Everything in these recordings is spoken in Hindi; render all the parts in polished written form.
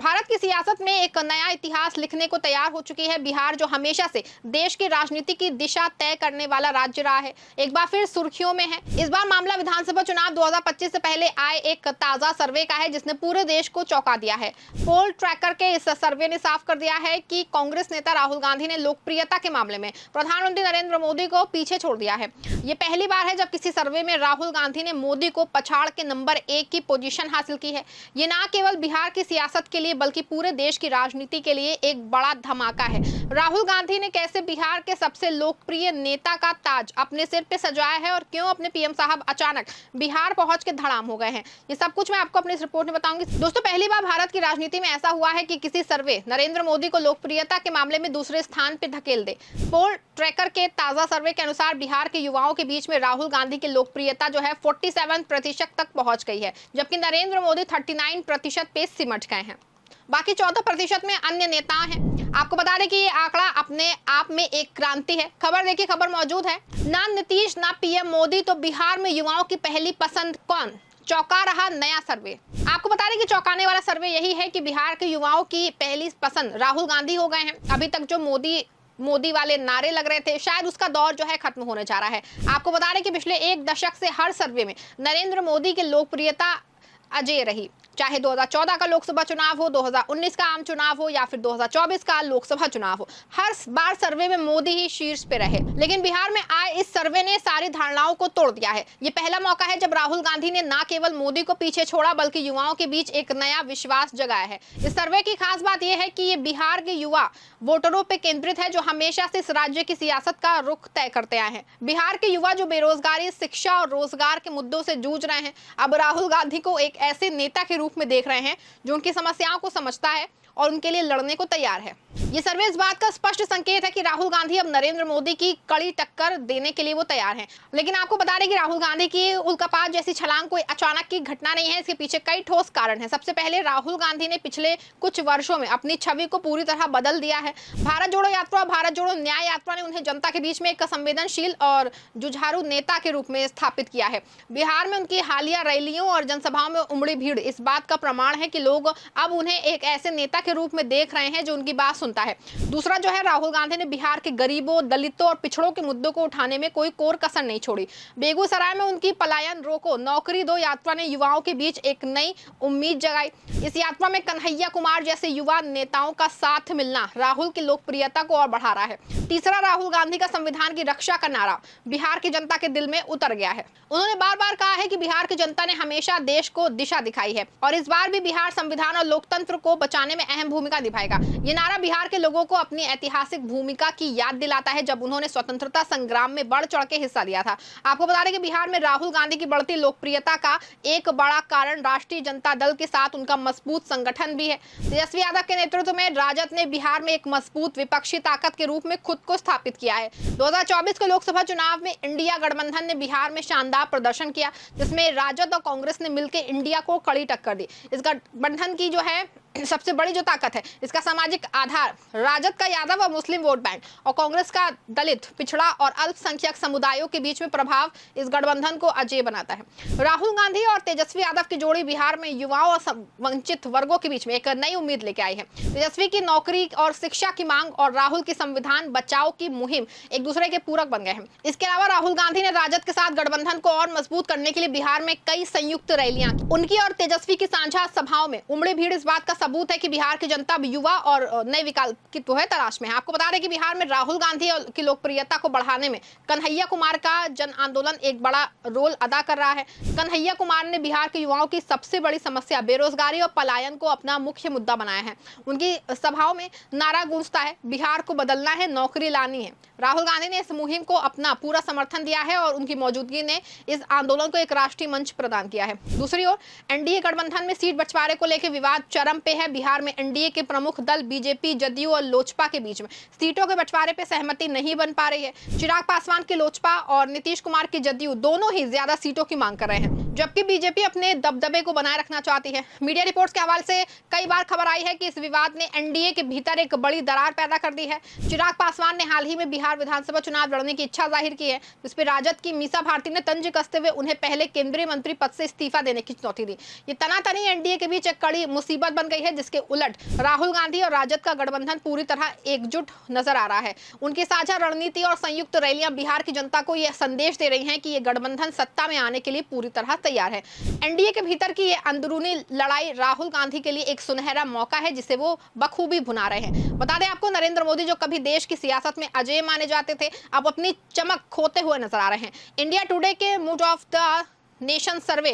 भारत की सियासत में एक नया इतिहास लिखने को तैयार हो चुकी है बिहार, जो हमेशा से देश की राजनीति की दिशा तय करने वाला राज्य रहा है, एक बार फिर सुर्खियों में है। इस बार मामला विधानसभा चुनाव 2025 से पहले आए एक ताजा सर्वे का है, जिसने पूरे देश को चौंका दिया है। पोल ट्रैकर के इस सर्वे ने साफ कर दिया है कि कांग्रेस नेता राहुल गांधी ने लोकप्रियता के मामले में प्रधानमंत्री नरेंद्र मोदी को पीछे छोड़ दिया है। ये पहली बार है जब किसी सर्वे में राहुल गांधी ने मोदी को पछाड़ के नंबर 1 की पोजीशन हासिल की है। ये न केवल बिहार की सियासत के लिए बल्कि पूरे देश की राजनीति के लिए एक बड़ा धमाका है। राहुल गांधी ने कैसे बिहार के सबसे लोकप्रिय नेता का ताज अपने सिर पे सजाया है और क्यों अपने पीएम साहब अचानक बिहार पहुंच के धड़ाम हो गए हैं, ये सब कुछ मैं आपको अपनी इस रिपोर्ट में बताऊंगी। दोस्तों, पहली बार भारत की राजनीति में ऐसा हुआ है कि किसी सर्वे नरेंद्र मोदी को लोकप्रियता के मामले में दूसरे स्थान पर धकेल दे। पोल ट्रैकर के ताजा सर्वे के अनुसार बिहार के युवाओं के बीच में राहुल गांधी की लोकप्रियता जो है 47% तक पहुंच गई है, जबकि नरेंद्र मोदी 39% पे सिमट गए हैं। बाकी 14% में अन्य नेता हैं। आपको बता दें कि ये आंकड़ा अपने आप में एक क्रांति है। खबर देखिए, खबर मौजूद है। ना नीतीश ना पीएम मोदी, तो बिहार में युवाओं की पहली पसंद कौन? चौंका रहा नया सर्वे। आपको बता दें कि चौंकाने वाला सर्वे यही है कि बिहार के युवाओं की पहली पसंद राहुल गांधी हो गए हैं। अभी तक जो मोदी वाले नारे लग रहे थे, शायद उसका दौर जो है खत्म होने जा रहा है। आपको बता दें कि पिछले एक दशक से हर सर्वे में नरेंद्र मोदी की लोकप्रियता अजेय रही, चाहे 2014 का लोकसभा चुनाव हो, 2019 का आम चुनाव हो या फिर 2024 का लोकसभा चुनाव हो, हर बार सर्वे में मोदी ही शीर्ष पे रहे। लेकिन बिहार में आए इस सर्वे ने सारी धारणाओं को तोड़ दिया है। ये पहला मौका है जब राहुल गांधी ने न केवल मोदी को पीछे छोड़ा बल्कि युवाओं के बीच एक नया विश्वास जगाया है। इस सर्वे की खास बात यह है कि ये बिहार के युवा वोटरों पे केंद्रित है, जो हमेशा से इस राज्य की सियासत का रुख तय करते आए हैं। बिहार के युवा जो बेरोजगारी, शिक्षा और रोजगार के मुद्दों से जूझ रहे हैं, अब राहुल गांधी को एक ऐसे नेता के रूप में देख रहे हैं जो उनकी समस्याओं को समझता है और उनके लिए लड़ने को तैयार है। ये सर्वे इस बात का स्पष्ट संकेत है कि राहुल गांधी अब नरेंद्र मोदी की कड़ी टक्कर देने के लिए वो तैयार हैं। लेकिन आपको बता दें कि राहुल गांधी की उल्कापात जैसी छलांग कोई अचानक की घटना नहीं है। इसके पीछे कई ठोस कारण हैं। सबसे पहले राहुल गांधी ने पिछले कुछ वर्षों में अपनी छवि को पूरी तरह बदल दिया है। भारत जोड़ो यात्रा, भारत जोड़ो न्याय यात्रा ने उन्हें जनता के बीच में एक संवेदनशील और जुझारू नेता के रूप में स्थापित किया है। बिहार में उनकी हालिया रैलियों और जनसभाओं में उमड़ी भीड़ इस बात का प्रमाण है कि लोग अब उन्हें एक ऐसे नेता के रूप में देख रहे हैं जो उनकी बात सुनता है। दूसरा जो है, राहुल गांधी ने बिहार के गरीबों, दलितों और पिछड़ों के मुद्दों को उठाने में कोई कोर कसर नहीं छोड़ी। बेगूसराय में उनकी पलायन रोको, नौकरी दो यात्रा ने युवाओं के बीच एक नई उम्मीद जगाई। इस यात्रा में कन्हैया कुमार जैसे युवा नेताओं का साथ मिलना राहुल की लोकप्रियता को और बढ़ा रहा है। तीसरा, राहुल गांधी का संविधान की रक्षा का नारा बिहार की जनता के दिल में उतर गया है। उन्होंने बार बार कहा है कि बिहार की जनता ने हमेशा देश को दिशा दिखाई है और इस बार भी बिहार संविधान और लोकतंत्र को बचाने में अहम भूमिका निभाएगा। ये नारा बिहार के लोगों को अपनी ऐतिहासिक भूमिका की याद दिलाता है, जब उन्होंने स्वतंत्रता संग्राम में बढ़ चढ़ के हिस्सा लिया था। आपको बता दें कि बिहार में राहुल गांधी की बढ़ती लोकप्रियता का एक बड़ा कारण राष्ट्रीय जनता दल के साथ उनका मजबूत संगठन भी है। तेजस्वी यादव के नेतृत्व में राजद ने बिहार में एक मजबूत विपक्षी ताकत के रूप में खुद को स्थापित किया है। 2024 के लोकसभा चुनाव में इंडिया गठबंधन ने बिहार में शानदार प्रदर्शन किया, जिसमें राजद और कांग्रेस ने मिलकर इंडिया को कड़ी टक्कर दी। इस गठबंधन की जो है सबसे बड़ी जो ताकत है, इसका सामाजिक आधार राजद का यादव और मुस्लिम वोट बैंक और कांग्रेस का दलित, पिछड़ा और अल्पसंख्यक समुदायों के बीच में प्रभाव इस गठबंधन को अजेय बनाता है। राहुल गांधी और तेजस्वी यादव की जोड़ी बिहार में युवाओं और वंचित वर्गों के बीच में एक नई उम्मीद लेके आई है। तेजस्वी की नौकरी और शिक्षा की मांग और राहुल की संविधान बचाओ की मुहिम एक दूसरे के पूरक बन गए हैं। इसके अलावा राहुल गांधी ने राजद के साथ गठबंधन को और मजबूत करने के लिए बिहार में कई संयुक्त रैलियां की। उनकी और तेजस्वी की साझा सभाओं में उमड़ी भीड़ इस बात का सबूत है कि बिहार की जनता युवा और नए विकल्प की तो है तलाश में है। आपको बता दें कि बिहार में राहुल गांधी की लोकप्रियता को बढ़ाने में कन्हैया कुमार का जन आंदोलन एक बड़ा रोल अदा कर रहा है। कन्हैया कुमार ने बिहार के युवाओं की सबसे बड़ी समस्या बेरोजगारी और पलायन को अपना मुख्य मुद्दा बनाया है। उनकी सभाओं में नारा गूंजता है, बिहार को बदलना है, नौकरी लानी है। राहुल गांधी ने इस मुहिम को अपना पूरा समर्थन दिया है और उनकी मौजूदगी ने इस आंदोलन को एक राष्ट्रीय मंच प्रदान किया है। दूसरी ओर, एनडीए गठबंधन में सीट बंटवारे को लेकर विवाद चरम पे है। बिहार में एनडीए के प्रमुख दल बीजेपी, जदयू और लोजपा के बीच में सीटों के बंटवारे पे सहमति नहीं बन पा रही है। चिराग पासवान की लोजपा और नीतीश कुमार की जदयू दोनों ही ज्यादा सीटों की मांग कर रहे हैं, जबकि बीजेपी अपने दबदबे को बनाए रखना चाहती है। मीडिया रिपोर्ट्स के हवाले से कई बार खबर आई है कि इस विवाद ने एनडीए के भीतर एक बड़ी दरार पैदा कर दी है। चिराग पासवान ने हाल ही में बिहार विधानसभा चुनाव लड़ने की इच्छा जाहिर की है। इस पर राजद की मीसा भारती ने तंज कसते हुए उन्हें पहले केंद्रीय मंत्री पद से इस्तीफा देने की चुनौती दी। ये तनातनी एनडीए के बीच एक कड़ी मुसीबत बन गई है। है, जिसके उलट राहुल गांधी और राजद का गठबंधन पूरी तरह एकजुट नजर आ रहा है। उनकी साझा रणनीति और संयुक्त रैलियां बिहार की जनता को यह संदेश दे रही हैं कि ये गठबंधन सत्ता में आने के लिए पूरी तरह तैयार है। एनडीए के भीतर की ये अंदरूनी लड़ाई राहुल गांधी के लिए एक सुनहरा मौका है, जिसे वो बखूबी भुना रहे हैं। बता दें आपको, नरेंद्र मोदी जो कभी देश की सियासत में अजेय माने जाते थे, अब अपनी चमक खोते हुए नजर आ रहे हैं। इंडिया टुडे के mood of the nation survey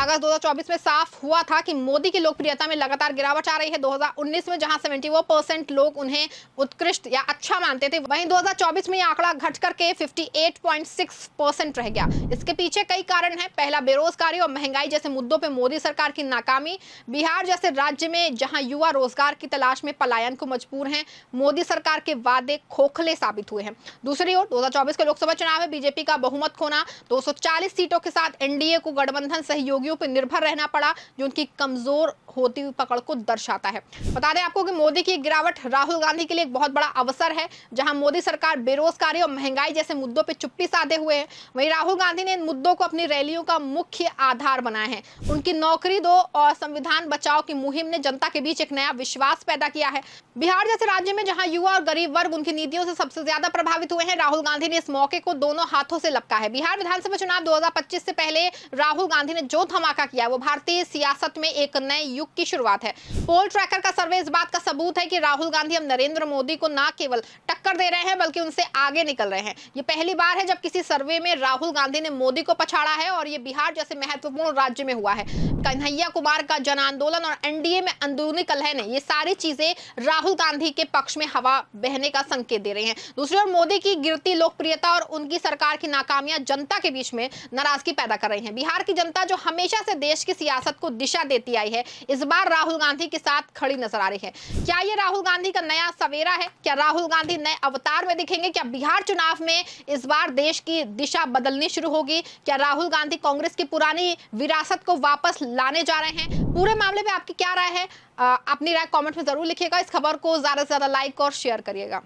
अगस्त 2024 में साफ हुआ था कि मोदी की लोकप्रियता में लगातार गिरावट आ रही है। 2019 में जहां 74% लोग उन्हें उत्कृष्ट या अच्छा मानते थे, वहीं 2024 में यह आंकड़ा घट करके 58.6% रह गया। इसके पीछे कई कारण हैं। पहला, बेरोजगारी और महंगाई जैसे मुद्दों पर मोदी सरकार की नाकामी। बिहार जैसे राज्य में जहां युवा रोजगार की तलाश में पलायन को मजबूर हैं, मोदी सरकार के वादे खोखले साबित हुए हैं। दूसरी ओर 2024 के लोकसभा चुनाव में बीजेपी का बहुमत खोना, 240 सीटों के साथ एनडीए को गठबंधन सहयोगियों पर निर्भर रहना पड़ा, जो उनकी कमजोर होती हुई पकड़ को दर्शाता है। बता दें आपको कि मोदी की गिरावट राहुल गांधी के लिए एक बहुत बड़ा अवसर है। जहां मोदी सरकार बेरोजगारी और महंगाई जैसे मुद्दों पर चुप्पी साधे हुए है, वहीं राहुल गांधी ने इन मुद्दों को अपनी रैलियों का मुख्य आधार बनाया है। उनकी नौकरी दो और संविधान बचाओ की मुहिम ने जनता के बीच एक नया विश्वास पैदा किया है। बिहार जैसे राज्य में जहां युवा और गरीब वर्ग उनकी नीतियों से सबसे ज्यादा प्रभावित हुए हैं, राहुल गांधी ने इस मौके को दोनों हाथों से लपका है। बिहार विधानसभा चुनाव 2025 से पहले राहुल गांधी ने जो धमाका किया, वो भारतीय सियासत में एक नए युग की शुरुआत है। पोल ट्रैकर का सर्वे इस बात का सबूत है कि राहुल गांधी अब नरेंद्र मोदी को न केवल टक्कर दे रहे हैं, बल्कि उनसे आगे निकल रहे हैं। ये पहली बार है जब किसी सर्वे में राहुल गांधी ने मोदी को पछाड़ा है, और ये बिहार जैसे महत्वपूर्ण राज्य में हुआ है। कन्हैया कुमार का जन आंदोलन और एनडीए में अंदरूनी कलह ने, ये सारी चीजें राहुल गांधी के पक्ष में हवा बहने का संकेत दे रही हैं। दूसरी ओर मोदी की गिरती लोकप्रियता और उनकी सरकार की नाकामियां जनता के बीच में नाराजगी पैदा कर रही हैं। बिहार की जनता जो हमेशा से देश की सियासत को दिशा देती आई है, इस बार राहुल गांधी के साथ खड़ी नजर आ रही है। क्या ये राहुल गांधी का नया सवेरा है? क्या राहुल गांधी नए अवतार में दिखेंगे? क्या बिहार चुनाव में इस बार देश की दिशा बदलनी शुरू होगी? क्या राहुल गांधी कांग्रेस की पुरानी विरासत को वापस लाने जा रहे हैं? पूरे मामले में आपकी क्या राय है? अपनी राय कमेंट में जरूर लिखिएगा। इस खबर को ज्यादा से ज्यादा लाइक और शेयर करिएगा।